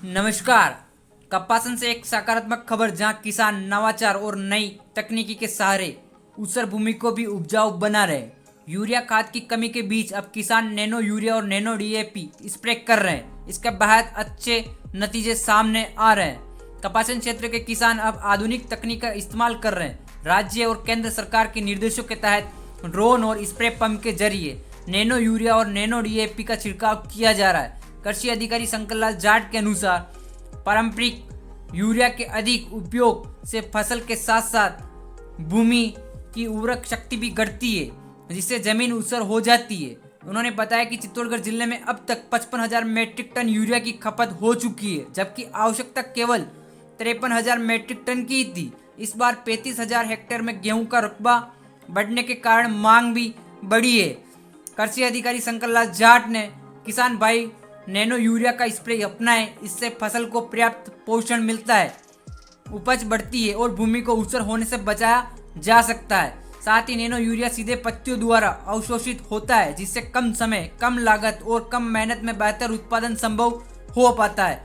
नमस्कार। कपासन से एक सकारात्मक खबर, जहां किसान नवाचार और नई तकनीकी के सहारे ऊसर भूमि को भी उपजाऊ बना रहे। यूरिया खाद की कमी के बीच अब किसान नैनो यूरिया और नैनो डीएपी स्प्रे कर रहे हैं। इसके बहुत अच्छे नतीजे सामने आ रहे हैं। कपासन क्षेत्र के किसान अब आधुनिक तकनीक का इस्तेमाल कर रहे हैं। राज्य और केंद्र सरकार के निर्देशों के तहत ड्रोन और स्प्रे पंप के जरिए नैनो यूरिया और नैनो डीएपी का छिड़काव किया जा रहा है। कृषि अधिकारी शंकर लाल जाट के अनुसार पारंपरिक यूरिया के अधिक उपयोग से फसल के साथ साथ भूमि की उर्वरक शक्ति भी घटती है, जिससे जमीन ऊसर हो जाती है। उन्होंने बताया कि चित्तौड़गढ़ जिले में अब तक 55,000 मीट्रिक टन यूरिया की खपत हो चुकी है, जबकि आवश्यकता केवल 53,000 मीट्रिक टन की थी। इस बार 35,000 हेक्टेयर में गेहूं का रकबा बढ़ने के कारण मांग भी बढ़ी है। कृषि अधिकारी शंकर लाल जाट ने किसान भाई नैनो यूरिया का स्प्रे अपनाएं, इससे फसल को पर्याप्त पोषण मिलता है, उपज बढ़ती है और भूमि को ऊसर होने से बचाया जा सकता है। साथ ही नैनो यूरिया सीधे पत्तियों द्वारा अवशोषित होता है, जिससे कम समय, कम लागत और कम मेहनत में बेहतर उत्पादन संभव हो पाता है।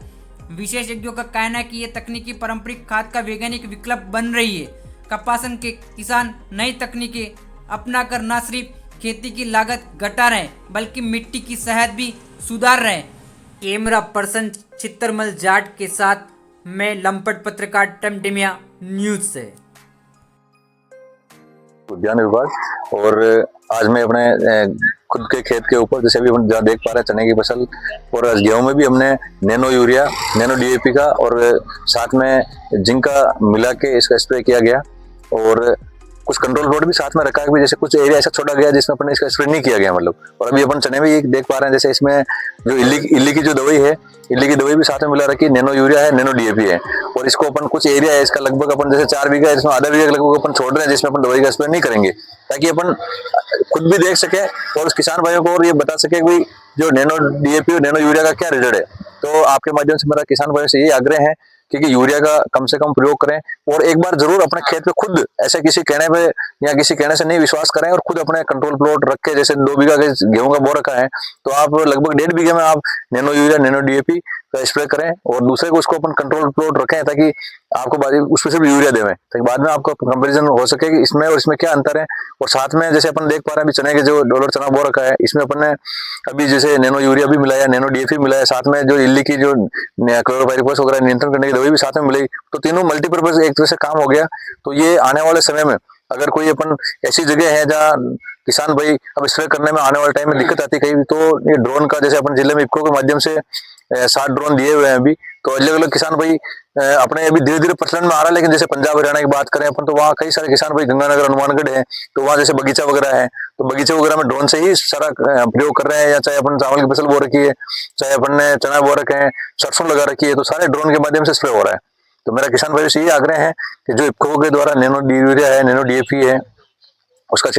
विशेषज्ञों का कहना है कि यह तकनीकी पारंपरिक खाद का वैज्ञानिक विकल्प बन रही है। कपासन के किसान नई तकनीकें अपनाकर न सिर्फ खेती की लागत घटा रहे हैं, बल्कि मिट्टी की सेहत भी सुधार रहे हैं। कैमरा पर्सन चित्तरमल जाट के साथ मैं लंपट पत्रकार टमटमिया न्यूज से। उद्यान विभाग। और आज मैं अपने खुद के खेत के ऊपर, जैसे अभी हम जहाँ देख पा रहे हैं चने की फसल, और गेहूं में भी हमने नैनो यूरिया, नैनो डीएपी का और साथ में जिंक का मिला के इसका स्प्रे किया गया। और कुछ कंट्रोल प्लॉट भी साथ में रखा है भी, जैसे कुछ एरिया ऐसा छोड़ा गया जिसमें अपने इसका स्प्रे नहीं किया गया मतलब। और अभी अपन चने में देख पा रहे हैं, जैसे इसमें जो इल्ली की जो दवाई है, इल्ली की दवाई भी साथ में मिला रखी, नैनो यूरिया है, नैनो डीएपी है। और इसको अपन कुछ एरिया है इसका लगभग अपन जैसे 4 बीघा है, इसमें आधा बीघा लगभग अपन छोड़ रहे हैं जिसमें अपन दवाई का स्प्रे नहीं करेंगे, ताकि अपन खुद भी देख सके और उस किसान भाइयों को और ये बता सके कि जो नैनो डीएपी और नैनो यूरिया का क्या रिजल्ट है। तो आपके माध्यम से मेरा किसान भाइयों से यही आग्रह है कि यूरिया का कम से कम प्रयोग करें, और एक बार जरूर अपने खेत पे खुद ऐसे किसी कहने पे या किसी कहने से नहीं विश्वास करें, और खुद अपने कंट्रोल प्लॉट रख के, जैसे 2 बीघा के गेहूं का बो रखा है तो आप लगभग 1.5 बीघे में आप नैनो यूरिया, नैनो डीएपी का स्प्रे करें, और दूसरे को उसको अपन कंट्रोल प्लॉट रखें, ताकि आपको उसमें सिर्फ यूरिया देवें, ताकि बाद में आपको कंपेरिजन हो सके कि इसमें और इसमें क्या अंतर है। और साथ में जैसे अपन देख पा रहे हैं अभी चने के जो डॉलर चना बो रखा है, इसमें अपन ने अभी जैसे नैनो यूरिया भी मिलाया, नैनो डीएपी मिलाया, साथ में जो इल्ली की जो क्लोरोपाइरिफॉस वगैरह नियंत्रण करने की दवाई भी साथ में मिलाई, तो तीनों मल्टीपर्पज एक तरह से काम हो गया। तो ये आने वाले समय में अगर कोई अपन ऐसी जगह है जहाँ किसान भाई अब स्प्रे करने में आने वाले टाइम में दिक्कत आती कहीं, तो ये ड्रोन का, जैसे अपन जिले में इफको के माध्यम से 7 ड्रोन दिए हुए हैं अभी, तो अलग अलग किसान भाई अपने अभी धीरे धीरे प्रचलन में आ रहा है। लेकिन जैसे पंजाब हरियाणा की बात करें अपन, तो वहाँ कई सारे किसान भाई, गंगानगर, हनुमानगढ़ है, तो वहाँ जैसे बगीचा वगैरह है, तो बगीचे वगैरह में ड्रोन से ही सारा प्रयोग कर रहे हैं। या चाहे अपन चावल की फसल बो रखी है, चाहे अपन ने चना बो रखे हैं, सरसों लगा रखी है, तो सारे ड्रोन के माध्यम से स्प्रे हो रहा है। तो मेरा किसान भाई से यही आग्रह है कि जो इफको के द्वारा नैनो यूरिया है, नैनो डीएपी है, उसका